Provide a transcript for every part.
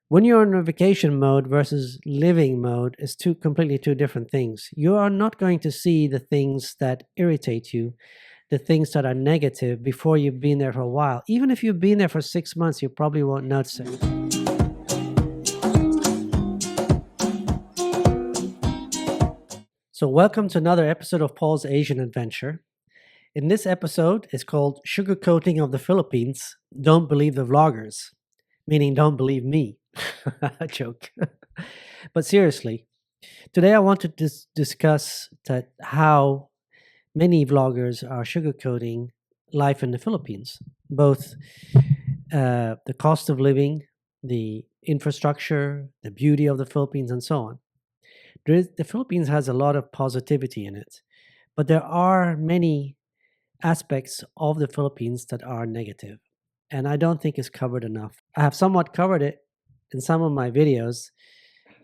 When you're in a vacation mode versus living mode is completely two different things. You are not going to see the things that irritate you, the things that are negative before you've been there for a while. Even if you've been there for 6 months, you probably won't notice it. So welcome to another episode of Paul's Asian Adventure. In this episode, it's called Sugarcoating of the Philippines. Don't believe the vloggers, meaning don't believe me. A joke. But seriously, today I want to discuss how many vloggers are sugarcoating life in the Philippines, both the cost of living, the infrastructure, the beauty of the Philippines, and so on. The Philippines has a lot of positivity in it, but there are many aspects of the Philippines that are negative, and I don't think it's covered enough. I have somewhat covered it in some of my videos,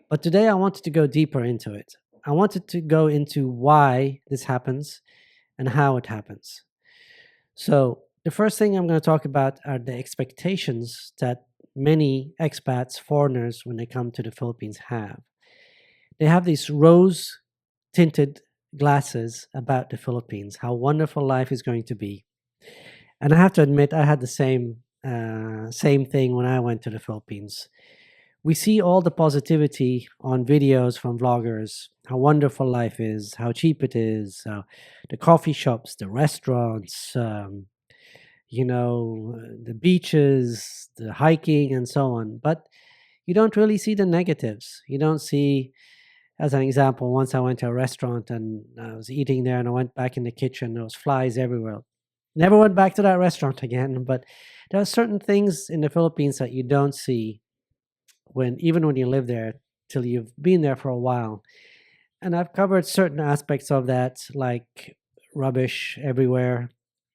but today I wanted to go deeper into it. I wanted to go into why this happens and how it happens. So the first thing I'm going to talk about are the expectations that many expats, foreigners, when they come to the Philippines have. They have these rose-tinted glasses about the Philippines, how wonderful life is going to be. And I have to admit, I had the same thing when I went to the Philippines. We see all the positivity on videos from vloggers, how wonderful life is, how cheap it is, the coffee shops, the restaurants, the beaches, the hiking, and so on. But you don't really see the negatives. You don't see, as an example, once I went to a restaurant and I was eating there and I went back in the kitchen, there was flies everywhere. Never went back to that restaurant again, but there are certain things in the Philippines that you don't see even when you live there till you've been there for a while. And I've covered certain aspects of that, like rubbish everywhere.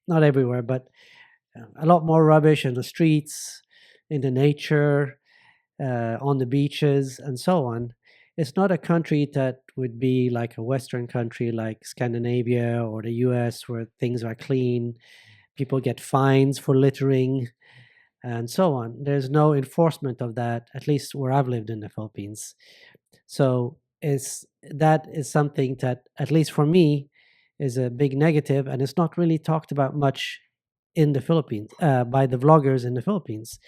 Not everywhere, but a lot more rubbish in the streets, in the nature, on the beaches, and so on. It's not a country that would be like a Western country like Scandinavia or the US where things are clean. People get fines for littering and so on. There's no enforcement of that, at least where I've lived in the Philippines. So that is something that, at least for me, is a big negative, and it's not really talked about much in the Philippines by the vloggers in the Philippines.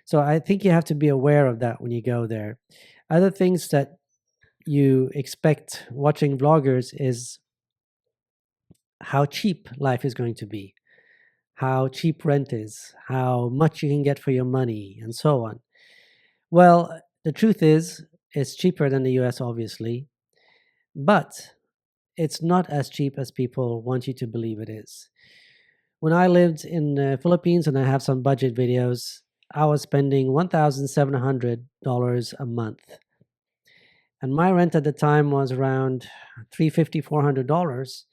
So I think you have to be aware of that when you go there. Other things that you expect watching vloggers is how cheap life is going to be, how cheap rent is, how much you can get for your money, and so on. Well, the truth is, it's cheaper than the US, obviously, but it's not as cheap as people want you to believe it is. When I lived in the Philippines, and I have some budget videos, I was spending $1,700 a month. And my rent at the time was around $350, $400.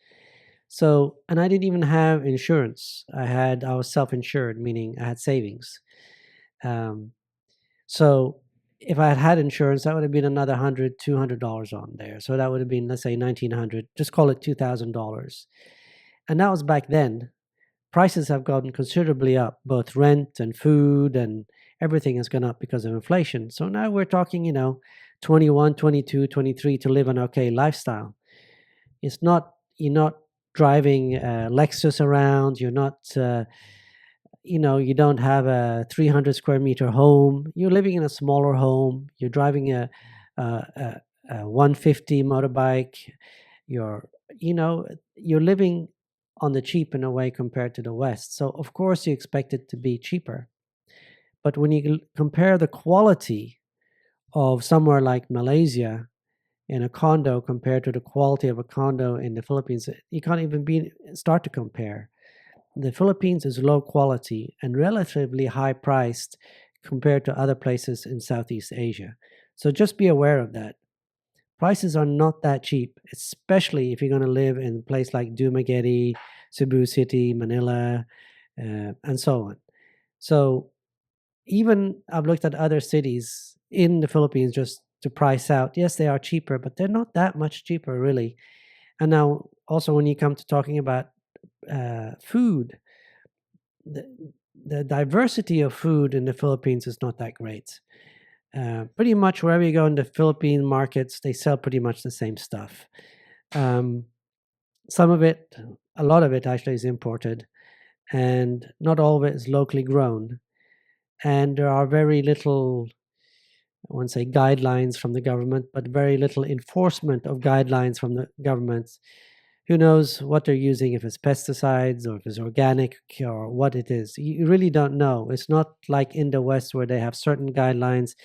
So, and I didn't even have insurance. I was self-insured, meaning I had savings. So if I had had insurance, that would have been another $100, $200 on there. So that would have been, let's say, $1,900. Just call it $2,000. And that was back then. Prices have gone considerably up, both rent and food and everything has gone up because of inflation. So now we're talking, 21, 22, 23 to live an okay lifestyle. You're not driving a Lexus around. You're not, you don't have a 300 square meter home. You're living in a smaller home. You're driving a 150 motorbike. You're living on the cheap in a way compared to the West. So of course you expect it to be cheaper. But when you compare the quality of somewhere like Malaysia in a condo compared to the quality of a condo in the Philippines, you can't even start to compare. The Philippines is low quality and relatively high priced compared to other places in Southeast Asia. So just be aware of that. Prices are not that cheap, especially if you're going to live in a place like Dumaguete, Cebu City, Manila, and so on. So even I've looked at other cities in the Philippines just to price out. Yes, they are cheaper, but they're not that much cheaper, really. And now also when you come to talking about food, the diversity of food in the Philippines is not that great. Pretty much wherever you go in the Philippine markets, they sell pretty much the same stuff. Um, some of it, a lot of it actually is imported, and not all of it is locally grown. And there are very little, I won't say guidelines from the government, but very little enforcement of guidelines from the government. Who knows what they're using, if it's pesticides or if it's organic or what it is. You really don't know. It's not like in the West where they have certain guidelines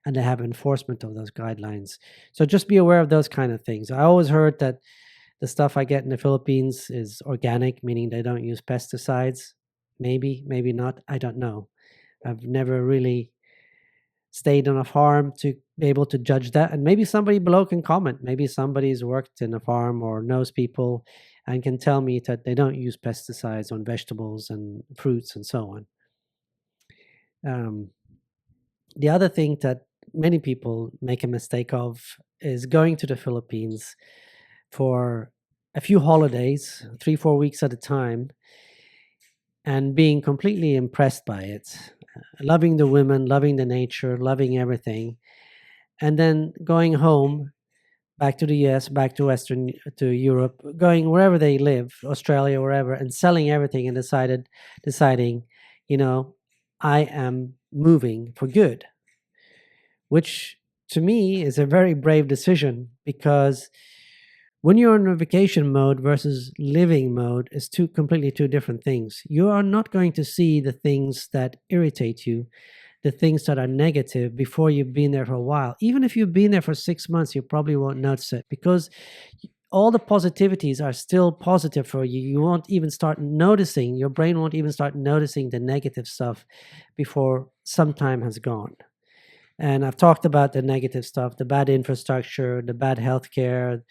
and they have enforcement of those guidelines. So just be aware of those kind of things. I always heard that the stuff I get in the Philippines is organic, meaning they don't use pesticides. Maybe, maybe not. I don't know. I've never really stayed on a farm to be able to judge that. And maybe somebody below can comment. Maybe somebody's worked in a farm or knows people and can tell me that they don't use pesticides on vegetables and fruits and so on. The other thing that many people make a mistake of is going to the Philippines for a few holidays, 3-4 weeks at a time, and being completely impressed by it, loving the women, loving the nature, loving everything, and then going home, back to the US, back to to Europe, going wherever they live, Australia, wherever, and selling everything and deciding, you know, I am moving for good, which to me is a very brave decision, because when you're in a vacation mode versus living mode is completely two different things. You are not going to see the things that irritate you, the things that are negative, before you've been there for a while. Even if you've been there for 6 months, you probably won't notice it, because all the positivities are still positive for you. You won't even start noticing, your brain won't even start noticing the negative stuff before some time has gone. And I've talked about the negative stuff, the bad infrastructure, the bad healthcare,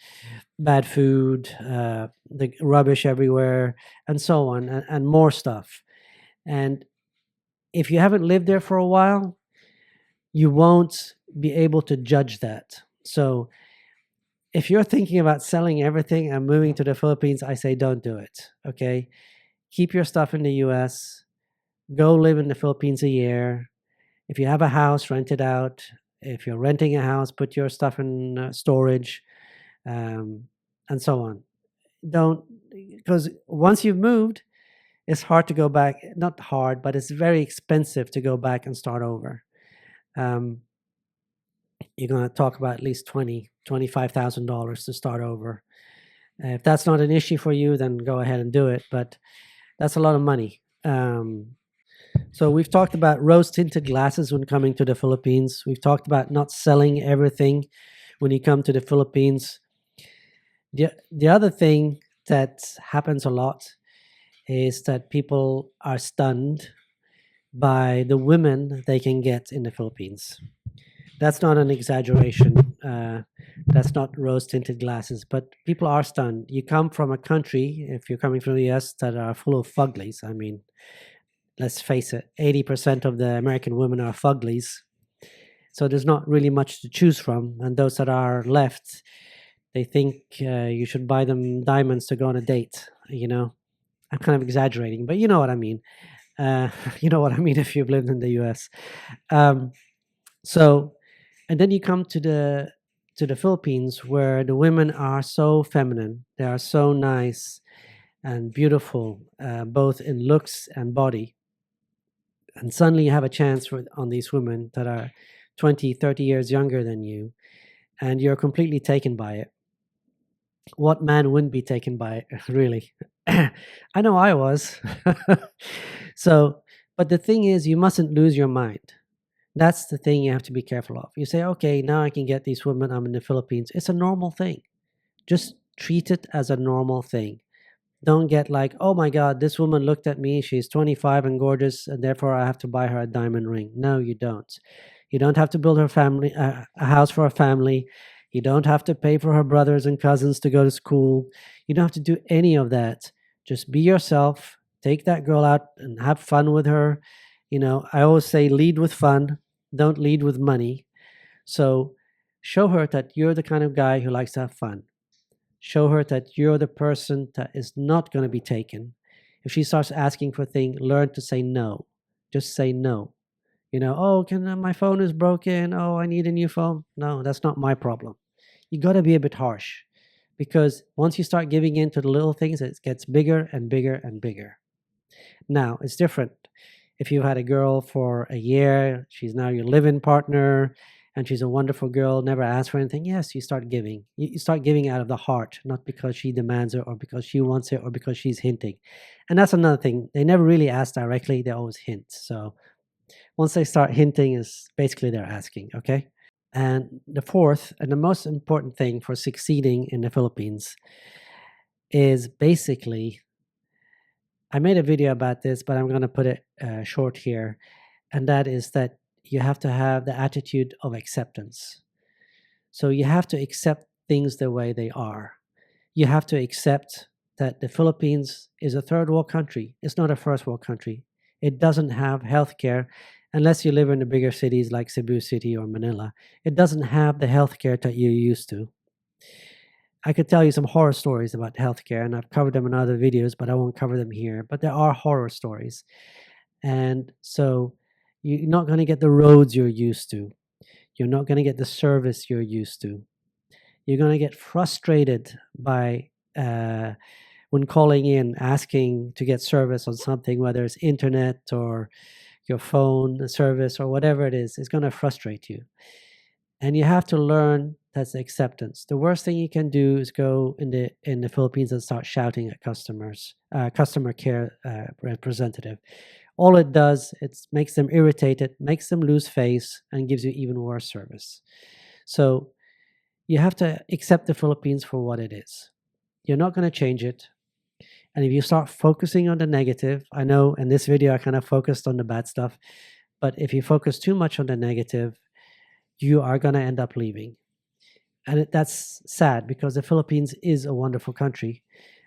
bad food, the rubbish everywhere, and so on, and more stuff. And if you haven't lived there for a while, you won't be able to judge that. So if you're thinking about selling everything and moving to the Philippines, I say don't do it, okay? Keep your stuff in the US, go live in the Philippines a year. If you have a house, rent it out. If you're renting a house, put your stuff in storage, and so on. Don't, because once you've moved, it's hard to go back. Not hard, but it's very expensive to go back and start over. You're going to talk about at least $25,000 to start over. If that's not an issue for you, then go ahead and do it. But that's a lot of money. So we've talked about rose-tinted glasses when coming to the Philippines. We've talked about not selling everything when you come to the Philippines. The other thing that happens a lot is that people are stunned by the women they can get in the Philippines. That's not an exaggeration. That's not rose-tinted glasses, but people are stunned. You come from a country, if you're coming from the US, that are full of fuglies. I mean, let's face it, 80% of the American women are fuglies. So there's not really much to choose from. And those that are left, they think you should buy them diamonds to go on a date. You know, I'm kind of exaggerating, but you know what I mean. You know what I mean if you've lived in the US. So, and then you come to the Philippines, where the women are so feminine. They are so nice and beautiful, both in looks and body. And suddenly you have a chance on these women that are 20, 30 years younger than you, and you're completely taken by it. What man wouldn't be taken by it, really? I know I was. So, but the thing is, you mustn't lose your mind. That's the thing you have to be careful of. You say, okay, now I can get these women. I'm in the Philippines. It's a normal thing. Just treat it as a normal thing. Don't get like, oh my God, this woman looked at me. She's 25 and gorgeous, and therefore I have to buy her a diamond ring. No, you don't. You don't have to build her family a house for a family. You don't have to pay for her brothers and cousins to go to school. You don't have to do any of that. Just be yourself. Take that girl out and have fun with her. You know, I always say lead with fun. Don't lead with money. So show her that you're the kind of guy who likes to have fun. Show her that you're the person that is not going to be taken. If she starts asking for things, learn to say no. Just say no. Oh, my phone is broken. Oh, I need a new phone. No, that's not my problem. You got to be a bit harsh, because once you start giving in to the little things, it gets bigger and bigger and bigger. Now, it's different. If you've had a girl for a year, she's now your live-in partner, and she's a wonderful girl, never asked for anything, yes, you start giving. You start giving out of the heart, not because she demands it or because she wants it or because she's hinting. And that's another thing. They never really ask directly, they always hint. So once they start hinting, is basically they're asking, okay? And the fourth and the most important thing for succeeding in the Philippines is basically, I made a video about this, but I'm going to put it short here. And that is that you have to have the attitude of acceptance. So you have to accept things the way they are. You have to accept that the Philippines is a third world country. It's not a first world country. It doesn't have healthcare unless you live in the bigger cities like Cebu City or Manila. It doesn't have the healthcare that you're used to. I could tell you some horror stories about healthcare, and I've covered them in other videos, but I won't cover them here. But there are horror stories. And so you're not going to get the roads you're used to. You're not going to get the service you're used to. You're going to get frustrated by when calling in, asking to get service on something, whether it's internet or your phone service or whatever it is. It's going to frustrate you. And you have to learn that's acceptance. The worst thing you can do is go in the Philippines and start shouting at customers, customer care representative. All it does, it makes them irritated, makes them lose face, and gives you even worse service. So you have to accept the Philippines for what it is. You're not going to change it. And if you start focusing on the negative, I know in this video I kind of focused on the bad stuff, but if you focus too much on the negative, you are going to end up leaving. And that's sad, because the Philippines is a wonderful country.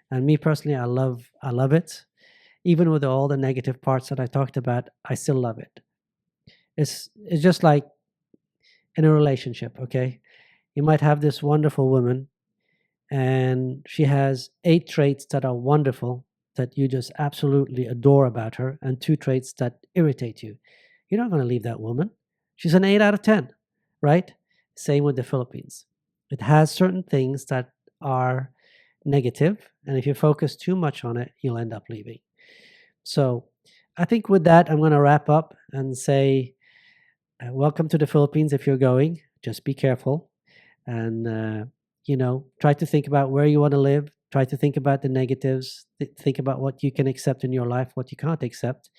And me personally, I love it. Even with all the negative parts that I talked about, I still love it. It's just like in a relationship, okay? You might have this wonderful woman, and she has 8 traits that are wonderful, that you just absolutely adore about her, and 2 traits that irritate you. You're not going to leave that woman. She's an 8 out of 10, right? Same with the Philippines. It has certain things that are negative, and if you focus too much on it, you'll end up leaving. So I think with that, I'm going to wrap up and say, welcome to the Philippines if you're going. Just be careful. And, try to think about where you want to live. Try to think about the negatives. Think about what you can accept in your life, what you can't accept.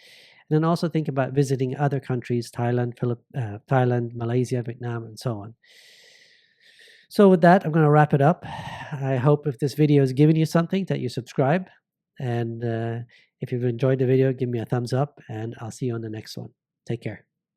And then also think about visiting other countries, Thailand, Malaysia, Vietnam, and so on. So with that, I'm going to wrap it up. I hope if this video has given you something, that you subscribe. And if you've enjoyed the video, give me a thumbs up, and I'll see you on the next one. Take care.